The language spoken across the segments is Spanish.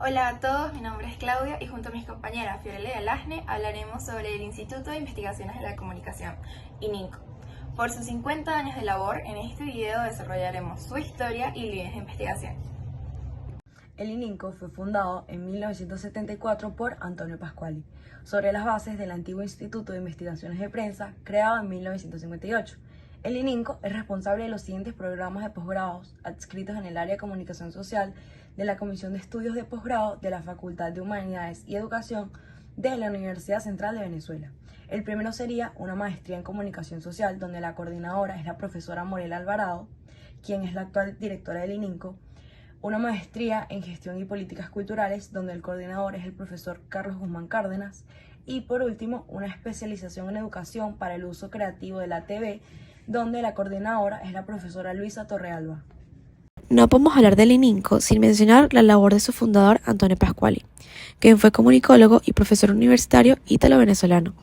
Hola a todos, mi nombre es Claudia y junto a mis compañeras Fiorella y Alasne hablaremos sobre el Instituto de Investigaciones de la Comunicación, ININCO. Por sus 50 años de labor, en este video desarrollaremos su historia y líneas de investigación. El ININCO fue fundado en 1974 por Antonio Pasquali, sobre las bases del antiguo Instituto de Investigaciones de Prensa, creado en 1958. El ININCO es responsable de los siguientes programas de posgrados adscritos en el área de comunicación social de la Comisión de Estudios de Posgrado de la Facultad de Humanidades y Educación de la Universidad Central de Venezuela. El primero sería una maestría en comunicación social, donde la coordinadora es la profesora Morela Alvarado, quien es la actual directora del ININCO. Una maestría en gestión y políticas culturales, donde el coordinador es el profesor Carlos Guzmán Cárdenas. Y por último, una especialización en educación para el uso creativo de la TV, donde la coordinadora es la profesora Luisa Torrealba. No podemos hablar del ININCO sin mencionar la labor de su fundador, Antonio Pasquali, quien fue comunicólogo y profesor universitario ítalo-venezolano.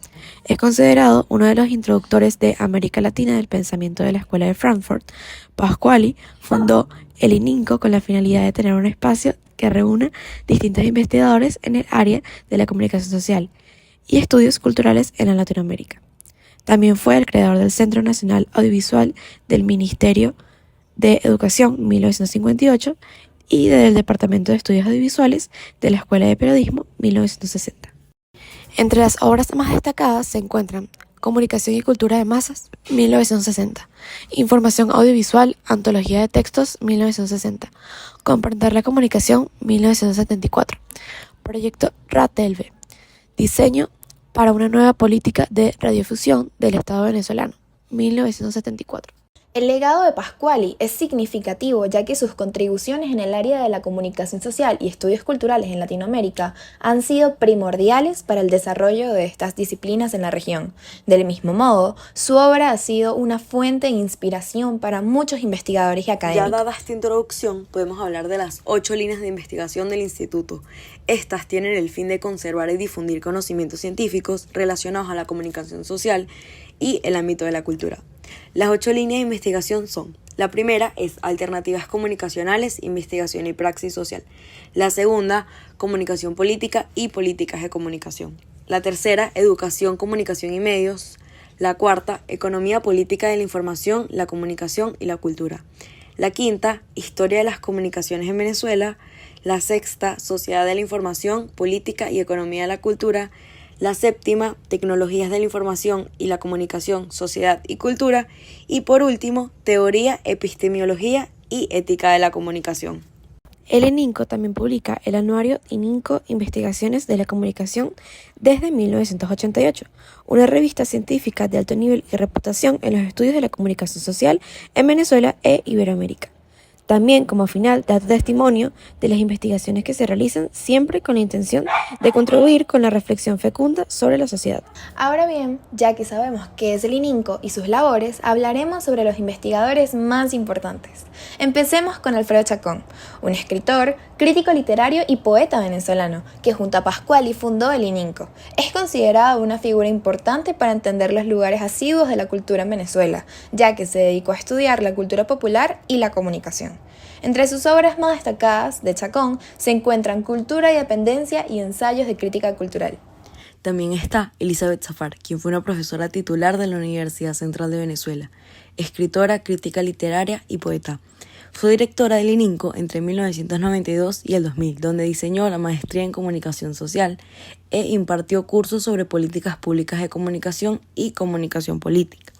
Es considerado uno de los introductores de América Latina del pensamiento de la Escuela de Frankfurt. Pasquali fundó el ININCO con la finalidad de tener un espacio que reúna distintos investigadores en el área de la comunicación social y estudios culturales en la Latinoamérica. También fue el creador del Centro Nacional Audiovisual del Ministerio de Educación 1958 y del Departamento de Estudios Audiovisuales de la Escuela de Periodismo 1960. Entre las obras más destacadas se encuentran Comunicación y Cultura de Masas 1960, Información Audiovisual, Antología de Textos 1960, Comprender la Comunicación 1974, Proyecto RATELVE, Diseño para una nueva política de radiodifusión del Estado venezolano 1974. El legado de Pasquali es significativo ya que sus contribuciones en el área de la comunicación social y estudios culturales en Latinoamérica han sido primordiales para el desarrollo de estas disciplinas en la región. Del mismo modo, su obra ha sido una fuente de inspiración para muchos investigadores y académicos. Ya dada esta introducción, podemos hablar de las 8 líneas de investigación del instituto. Estas tienen el fin de conservar y difundir conocimientos científicos relacionados a la comunicación social y el ámbito de la cultura. Las 8 líneas de investigación son: la primera es Alternativas Comunicacionales, Investigación y Praxis Social. La segunda, Comunicación Política y Políticas de Comunicación. La tercera, Educación, Comunicación y Medios. La cuarta, Economía Política de la Información, la Comunicación y la Cultura. La quinta, Historia de las Comunicaciones en Venezuela. La sexta, Sociedad de la Información, Política y Economía de la Cultura. La séptima, Tecnologías de la Información y la Comunicación, Sociedad y Cultura. Y por último, Teoría, Epistemología y Ética de la Comunicación. El ININCO también publica el anuario ININCO Investigaciones de la Comunicación desde 1988, una revista científica de alto nivel y reputación en los estudios de la comunicación social en Venezuela e Iberoamérica. También, como final, da testimonio de las investigaciones que se realizan siempre con la intención de contribuir con la reflexión fecunda sobre la sociedad. Ahora bien, ya que sabemos qué es el ININCO y sus labores, hablaremos sobre los investigadores más importantes. Empecemos con Alfredo Chacón, un escritor, crítico literario y poeta venezolano, que junto a Pasquali fundó el ININCO. Es considerado una figura importante para entender los lugares asiduos de la cultura en Venezuela, ya que se dedicó a estudiar la cultura popular y la comunicación. Entre sus obras más destacadas de Chacón se encuentran Cultura y Dependencia y Ensayos de Crítica Cultural. También está Elizabeth Zafar, quien fue una profesora titular de la Universidad Central de Venezuela, escritora, crítica literaria y poeta. Fue directora del ININCO entre 1992 y el 2000, donde diseñó la maestría en comunicación social e impartió cursos sobre políticas públicas de comunicación y comunicación política.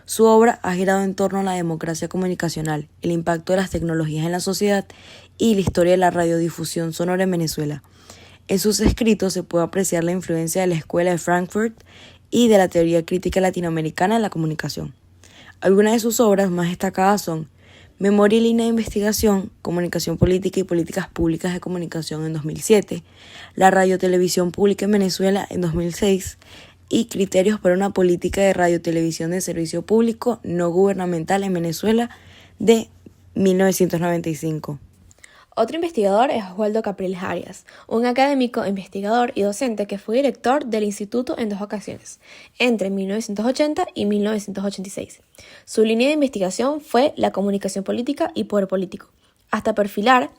Su obra ha girado en torno a la democracia comunicacional, el impacto de las tecnologías en la sociedad y la historia de la radiodifusión sonora en Venezuela. En sus escritos se puede apreciar la influencia de la Escuela de Frankfurt y de la teoría crítica latinoamericana de la comunicación. Algunas de sus obras más destacadas son Memoria y línea de investigación, Comunicación política y políticas públicas de comunicación en 2007, La radiotelevisión pública en Venezuela en 2006 y Criterios para una política de radiotelevisión de servicio público no gubernamental en Venezuela de 1995. Otro investigador es Oswaldo Capriles Arias, un académico, investigador y docente que fue director del instituto en 2 ocasiones, entre 1980 y 1986. Su línea de investigación fue la comunicación política y poder político, hasta perfilar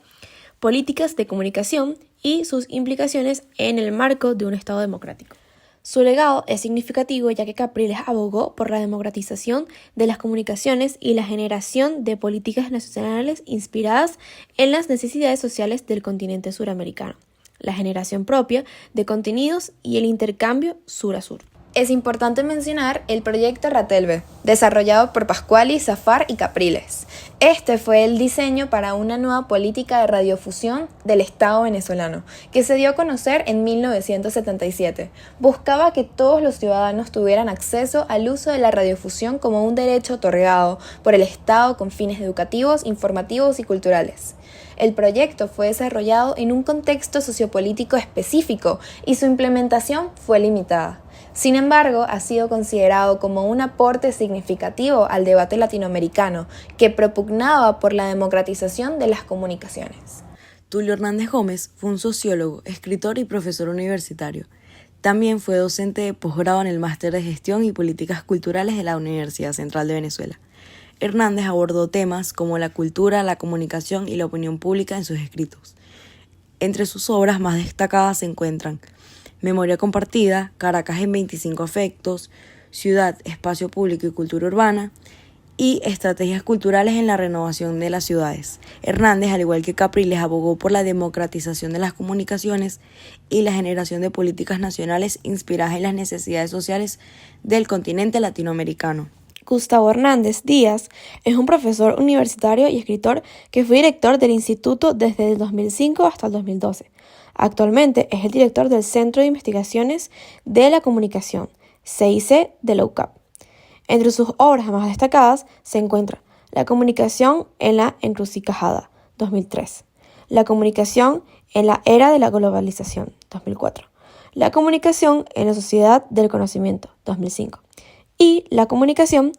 políticas de comunicación y sus implicaciones en el marco de un Estado democrático. Su legado es significativo ya que Capriles abogó por la democratización de las comunicaciones y la generación de políticas nacionales inspiradas en las necesidades sociales del continente suramericano, la generación propia de contenidos y el intercambio sur a sur. Es importante mencionar el proyecto Ratelbe, desarrollado por Pascuali, Zafar y Capriles. Este fue el diseño para una nueva política de radiofusión del Estado venezolano, que se dio a conocer en 1977. Buscaba que todos los ciudadanos tuvieran acceso al uso de la radiofusión como un derecho otorgado por el Estado con fines educativos, informativos y culturales. El proyecto fue desarrollado en un contexto sociopolítico específico y su implementación fue limitada. Sin embargo, ha sido considerado como un aporte significativo al debate latinoamericano que propugnaba por la democratización de las comunicaciones. Tulio Hernández Gómez fue un sociólogo, escritor y profesor universitario. También fue docente de posgrado en el Máster de Gestión y Políticas Culturales de la Universidad Central de Venezuela. Hernández abordó temas como la cultura, la comunicación y la opinión pública en sus escritos. Entre sus obras más destacadas se encuentran Memoria compartida, Caracas en 25 afectos, Ciudad, espacio público y cultura urbana, y Estrategias culturales en la renovación de las ciudades. Hernández, al igual que Capriles, abogó por la democratización de las comunicaciones y la generación de políticas nacionales inspiradas en las necesidades sociales del continente latinoamericano. Gustavo Hernández Díaz es un profesor universitario y escritor que fue director del instituto desde el 2005 hasta el 2012. Actualmente es el director del Centro de Investigaciones de la Comunicación, CIC de la UCAP. Entre sus obras más destacadas se encuentra La comunicación en la encrucijada, 2003, La comunicación en la era de la globalización, 2004, La comunicación en la sociedad del conocimiento, 2005, y La comunicación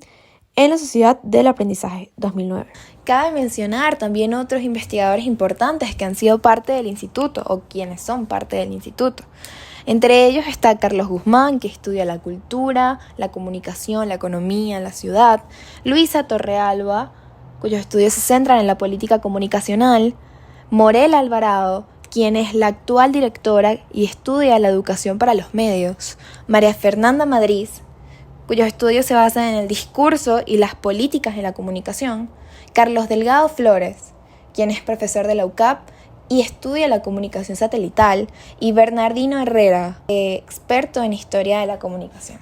en la sociedad del aprendizaje, 2009. Cabe mencionar también otros investigadores importantes que han sido parte del instituto o quienes son parte del instituto. Entre ellos está Carlos Guzmán, que estudia la cultura, la comunicación, la economía, la ciudad; Luisa Torrealba, cuyos estudios se centran en la política comunicacional; Morel Alvarado, quien es la actual directora y estudia la educación para los medios; María Fernanda Madrid, cuyos estudios se basan en el discurso y las políticas de la comunicación; Carlos Delgado Flores, quien es profesor de la UCAP y estudia la comunicación satelital; y Bernardino Herrera, experto en historia de la comunicación.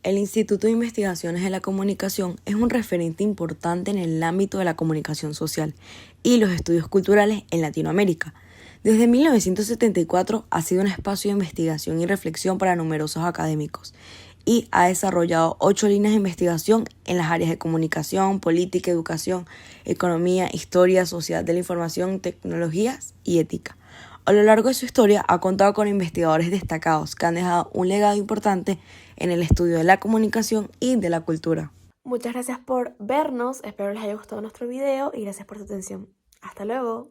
El Instituto de Investigaciones de la Comunicación es un referente importante en el ámbito de la comunicación social y los estudios culturales en Latinoamérica. Desde 1974 ha sido un espacio de investigación y reflexión para numerosos académicos y ha desarrollado 8 líneas de investigación en las áreas de comunicación, política, educación, economía, historia, sociedad de la información, tecnologías y ética. A lo largo de su historia ha contado con investigadores destacados que han dejado un legado importante en el estudio de la comunicación y de la cultura. Muchas gracias por vernos, espero les haya gustado nuestro video y gracias por su atención. Hasta luego.